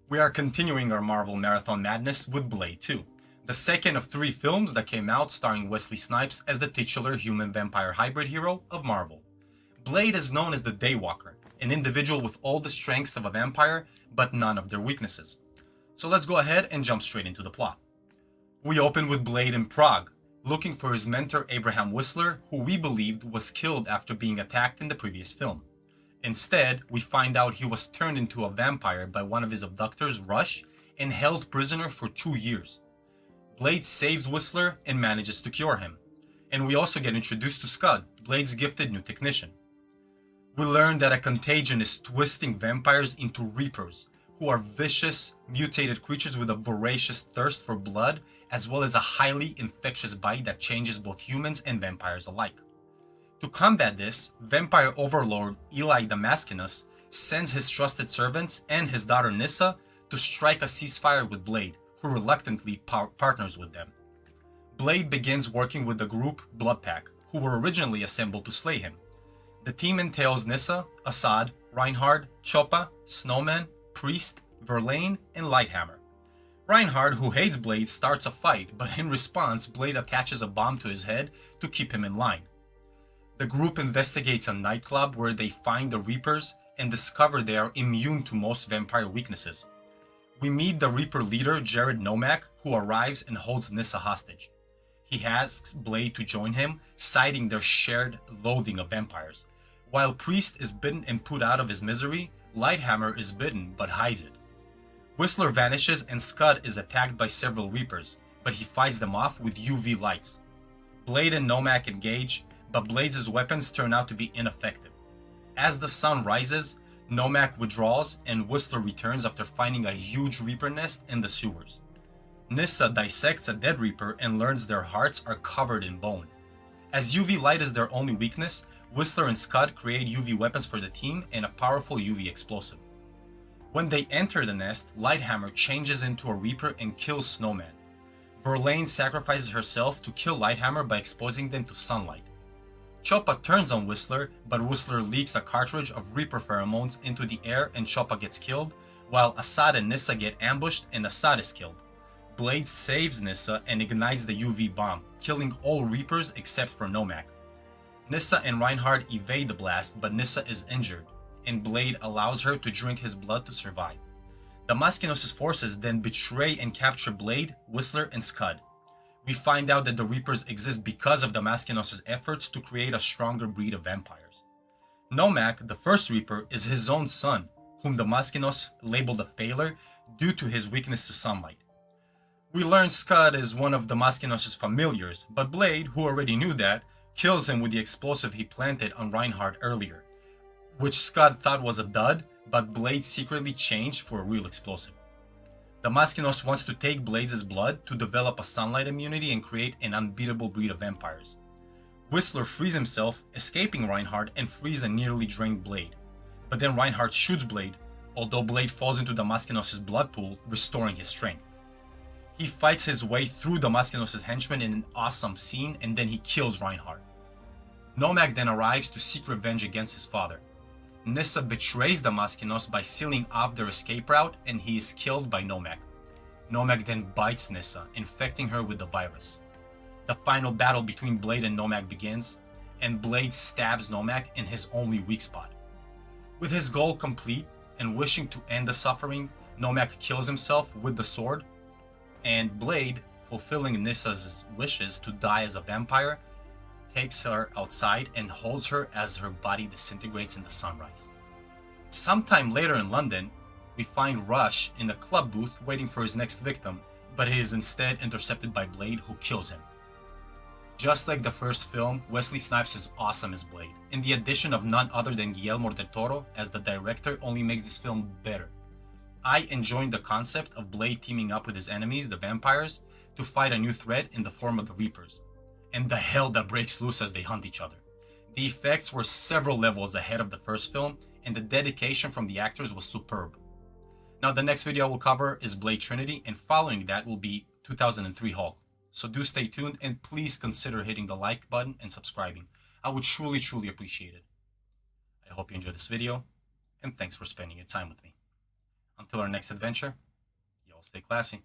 We are continuing our Marvel Marathon Madness with Blade 2, the second of 3 films that came out starring Wesley Snipes as the titular human-vampire hybrid hero of Marvel. Blade is known as the Daywalker, an individual with all the strengths of a vampire, but none of their weaknesses. So let's go ahead and jump straight into the plot. We open with Blade in Prague, looking for his mentor Abraham Whistler, who we believed was killed after being attacked in the previous film. Instead, we find out he was turned into a vampire by one of his abductors, Rush, and held prisoner for 2 years. Blade saves Whistler and manages to cure him. And we also get introduced to Scud, Blade's gifted new technician. We learn that a contagion is twisting vampires into reapers, who are vicious, mutated creatures with a voracious thirst for blood, as well as a highly infectious bite that changes both humans and vampires alike. To combat this, vampire overlord Eli Damaskinus sends his trusted servants and his daughter Nissa to strike a ceasefire with Blade, who reluctantly partners with them. Blade begins working with the group Blood Pack, who were originally assembled to slay him. The team entails Nissa, Assad, Reinhard, Choppa, Snowman, Priest, Verlaine, and Lighthammer. Reinhard, who hates Blade, starts a fight, but in response, Blade attaches a bomb to his head to keep him in line. The group investigates a nightclub where they find the Reapers and discover they are immune to most vampire weaknesses. We meet the Reaper leader, Jared Nomak, who arrives and holds Nissa hostage. He asks Blade to join him, citing their shared loathing of vampires. While Priest is bitten and put out of his misery, Lighthammer is bitten but hides it. Whistler vanishes and Scud is attacked by several Reapers, but he fights them off with UV lights. Blade and Nomak engage, but Blade's weapons turn out to be ineffective. As the sun rises, Nomak withdraws and Whistler returns after finding a huge Reaper nest in the sewers. Nissa dissects a dead Reaper and learns their hearts are covered in bone. As UV light is their only weakness, Whistler and Scud create UV weapons for the team and a powerful UV explosive. When they enter the nest, Lighthammer changes into a Reaper and kills Snowman. Verlaine sacrifices herself to kill Lighthammer by exposing them to sunlight. Choppa turns on Whistler, but Whistler leaks a cartridge of Reaper pheromones into the air and Choppa gets killed, while Assad and Nissa get ambushed and Assad is killed. Blade saves Nissa and ignites the UV bomb, killing all Reapers except for Nomak. Nissa and Reinhard evade the blast, but Nissa is injured, and Blade allows her to drink his blood to survive. Damaskinus' forces then betray and capture Blade, Whistler, and Scud. We find out that the Reapers exist because of Damaskinus' efforts to create a stronger breed of vampires. Nomak, the first Reaper, is his own son, whom Damaskinus labeled a failure due to his weakness to sunlight. We learn Scud is one of Damaskinus' familiars, but Blade, who already knew that, kills him with the explosive he planted on Reinhard earlier, which Scud thought was a dud, but Blade secretly changed for a real explosive. Damaskinus wants to take Blade's blood to develop a sunlight immunity and create an unbeatable breed of vampires. Whistler frees himself, escaping Reinhard, and frees a nearly drained Blade. But then Reinhard shoots Blade, although Blade falls into Damaskinus' blood pool, restoring his strength. He fights his way through Damaskinus' henchmen in an awesome scene, and then he kills Reinhard. Nomak then arrives to seek revenge against his father. Nissa betrays Damaskinus by sealing off their escape route, and he is killed by Nomak. Nomak then bites Nissa, infecting her with the virus. The final battle between Blade and Nomak begins, and Blade stabs Nomak in his only weak spot. With his goal complete and wishing to end the suffering, Nomak kills himself with the sword, and Blade, fulfilling Nissa's wishes to die as a vampire, takes her outside and holds her as her body disintegrates in the sunrise. Sometime later in London, we find Rush in the club booth waiting for his next victim, but he is instead intercepted by Blade, who kills him. Just like the first film, Wesley Snipes is awesome as Blade, and the addition of none other than Guillermo del Toro as the director only makes this film better. I enjoyed the concept of Blade teaming up with his enemies, the vampires, to fight a new threat in the form of the Reapers, and the hell that breaks loose as they hunt each other. The effects were several levels ahead of the first film, and the dedication from the actors was superb. Now the next video I will cover is Blade Trinity, and following that will be 2003 Hulk. So do stay tuned, and please consider hitting the like button and subscribing. I would truly appreciate it. I hope you enjoyed this video, and thanks for spending your time with me. Until our next adventure, y'all stay classy.